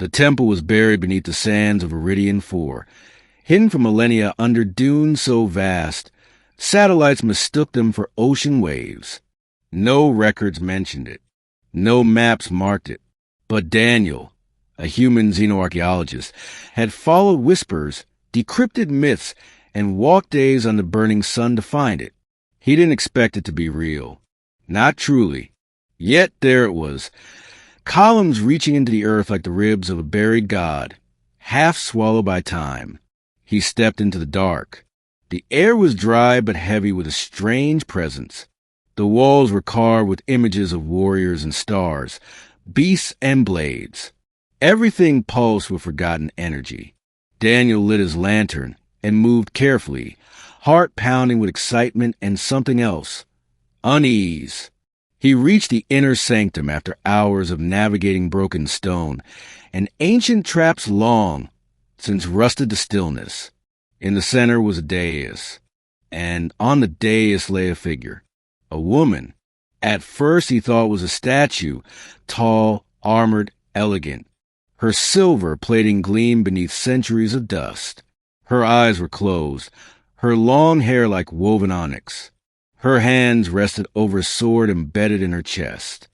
The temple was buried beneath the sands of Veridian IV, hidden for millennia under dunes so vast, satellites mistook them for ocean waves. No records mentioned it. No maps marked it. But Daniel, a human xenoarchaeologist, had followed whispers, decrypted myths, and walked days on the burning sun to find it. He didn't expect it to be real. Not truly. Yet there it was, columns reaching into the earth like the ribs of a buried god, half swallowed by time. He stepped into the dark. The air was dry but heavy with a strange presence. The walls were carved with images of warriors and stars, beasts and blades. Everything pulsed with forgotten energy. Daniel lit his lantern and moved carefully, heart pounding with excitement and something else, unease. He reached the inner sanctum after hours of navigating broken stone and ancient traps long since rusted to stillness. In the center was a dais, and on the dais lay a figure, a woman. At first he thought it was a statue, tall, armored, elegant. Her silver plating gleamed beneath centuries of dust. Her eyes were closed, her long hair like woven onyx. Her hands rested over a sword embedded in her chest.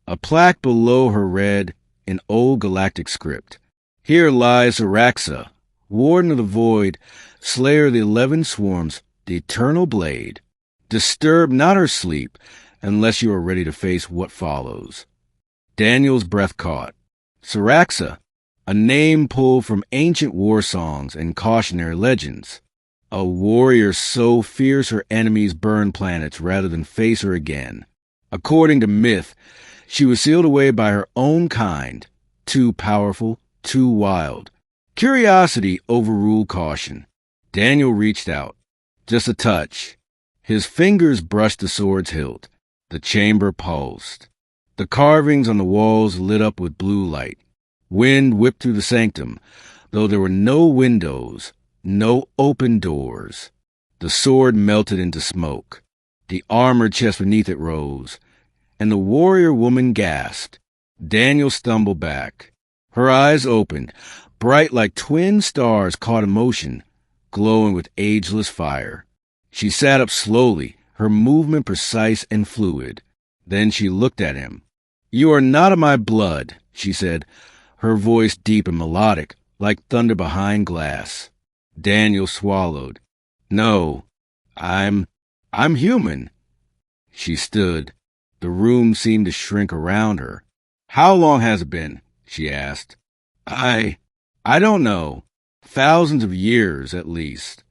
A plaque below her read, in old galactic script, "Here lies Seraxa, warden of the void, slayer of the 11 swarms, the eternal blade. Disturb not her sleep, unless you are ready to face what follows." Daniel's breath caught. Seraxa, a name pulled from ancient war songs and cautionary legends. A warrior so fierce her enemies burned planets rather than face her again. According to myth, she was sealed away by her own kind, too powerful, too wild. Curiosity overruled caution. Daniel reached out. Just a touch. His fingers brushed the sword's hilt. The chamber pulsed. The carvings on the walls lit up with blue light. Wind whipped through the sanctum, though there were no windows, no open doors. The sword melted into smoke. The armored chest beneath it rose, and the warrior woman gasped. Daniel stumbled back. Her eyes opened, bright like twin stars caught in motion, glowing with ageless fire. She sat up slowly, her movement precise and fluid. Then she looked at him. "You are not of my blood," she said, her voice deep and melodic, like thunder behind glass. Daniel swallowed. "No, I'm human." She stood. The room seemed to shrink around her. "How long has it been?" she asked. I don't know. Thousands of years, at least."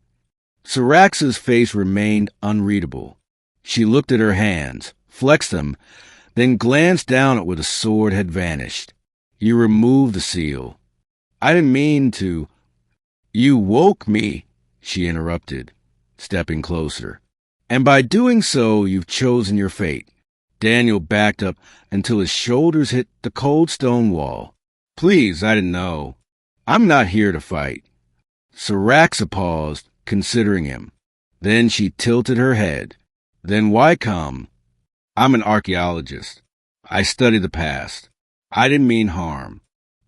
Seraxa's face remained unreadable. She looked at her hands, flexed them, then glanced down at where the sword had vanished. "You removed the seal." "I didn't mean to." "You woke me," she interrupted, stepping closer. "And by doing so, you've chosen your fate." Daniel backed up until his shoulders hit the cold stone wall. "Please, I didn't know. I'm not here to fight." Seraxa paused, considering him. Then she tilted her head. "Then why come?" "I'm an archaeologist. I study the past. I didn't mean harm.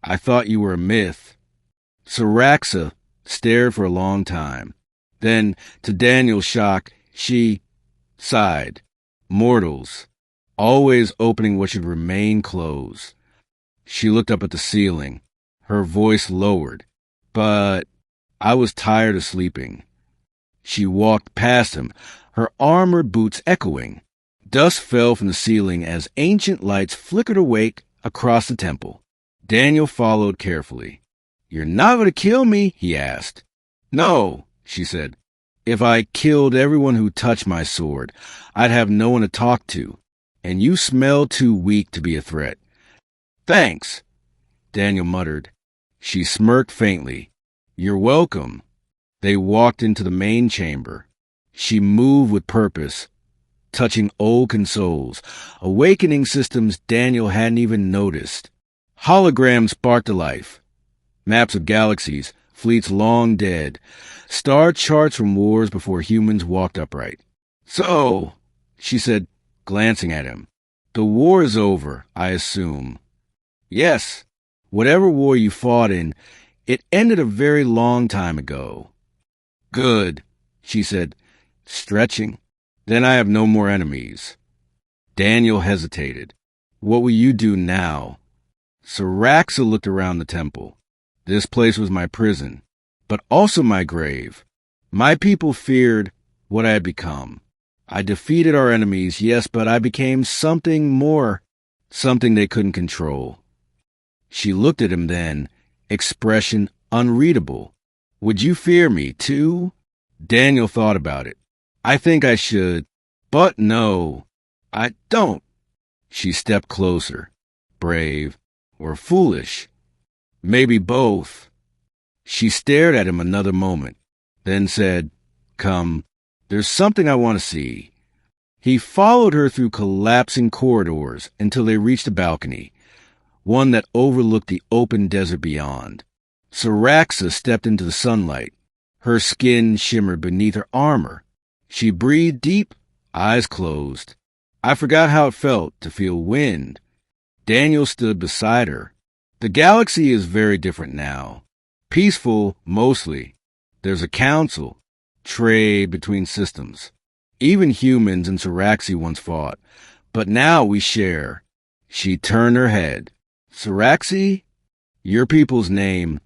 I thought you were a myth." Seraxa stared for a long time. Then, to Daniel's shock, she sighed. Mortals, always opening what should remain closed. She looked up at the ceiling. Her voice lowered. "But I was tired of sleeping." She walked past him, her armored boots echoing. Dust fell from the ceiling as ancient lights flickered awake across the temple. Daniel followed carefully. "You're not going to kill me?" he asked. "No," she said. "If I killed everyone who touched my sword, I'd have no one to talk to, and you smell too weak to be a threat." "Thanks," Daniel muttered. She smirked faintly. "You're welcome." They walked into the main chamber. She moved with purpose, touching old consoles, awakening systems Daniel hadn't even noticed. Holograms sparked to life. Maps of galaxies, fleets long dead, star charts from wars before humans walked upright. "So," she said, glancing at him, "the war is over, I assume." "Yes, Whatever war you fought in, it ended a very long time ago. Good, she said, stretching. Then I have no more enemies. Daniel hesitated. What will you do now? Seraxa looked around the temple. This place was my prison, but also my grave. My people feared what I had become. I defeated our enemies, yes, but I became something more, something they couldn't control. She looked at him then, expression unreadable. Would you fear me, too? Daniel thought about it. I think I should, but no, I don't. She stepped closer. Brave or foolish? Maybe both. She stared at him another moment, then said, Come, there's something I want to see. He followed her through collapsing corridors until they reached a balcony, one that overlooked the open desert beyond. Seraxa stepped into the sunlight. Her skin shimmered beneath her armor. She breathed deep, eyes closed. I forgot how it felt to feel wind. Daniel stood beside her. The galaxy is very different now. Peaceful, mostly. There's a council, trade between systems. Even humans and Seraxa once fought, but now we share. She turned her head. Seraxa? Your people's name.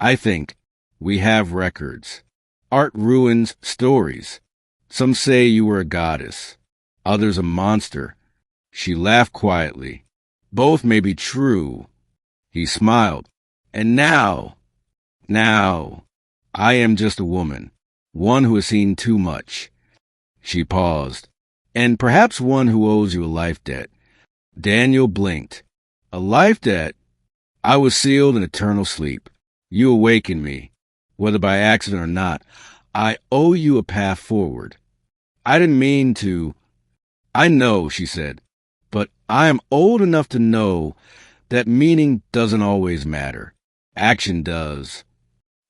I think. We have records. Art ruins stories. Some say you were a goddess. Others a monster. She laughed quietly. Both may be true. He smiled. And now, I am just a woman. One who has seen too much. She paused. And perhaps one who owes you a life debt. Daniel blinked. A life debt? I was sealed in eternal sleep. You awakened me. Whether by accident or not, I owe you a path forward. I didn't mean to. I know, she said, but I am old enough to know that meaning doesn't always matter. Action does.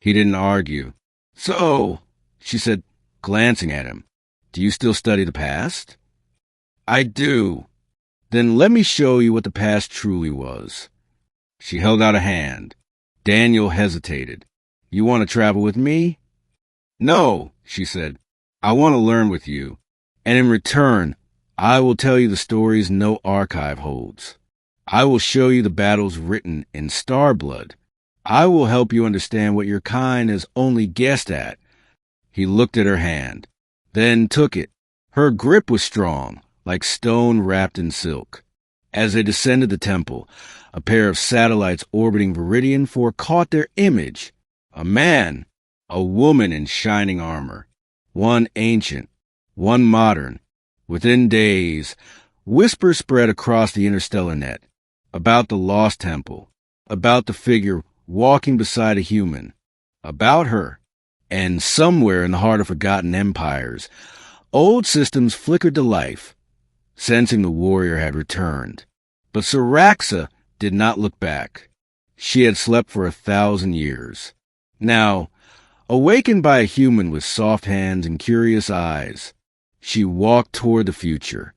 He didn't argue. So, she said, glancing at him, do you still study the past? I do. Then let me show you what the past truly was. She held out a hand. Daniel hesitated. You want to travel with me? No, she said. I want to learn with you. And in return, I will tell you the stories no archive holds. I will show you the battles written in star blood. I will help you understand what your kind has only guessed at. He looked at her hand, then took it. Her grip was strong, like stone wrapped in silk. As they descended the temple, a pair of satellites orbiting Veridian IV caught their image. A man, a woman in shining armor. One ancient, one modern. Within days, whispers spread across the interstellar net about the lost temple, about the figure walking beside a human, about her. And somewhere in the heart of forgotten empires, old systems flickered to life, sensing the warrior had returned. But Seraxa did not look back. She had slept for 1,000 years. Now, awakened by a human with soft hands and curious eyes, she walked toward the future.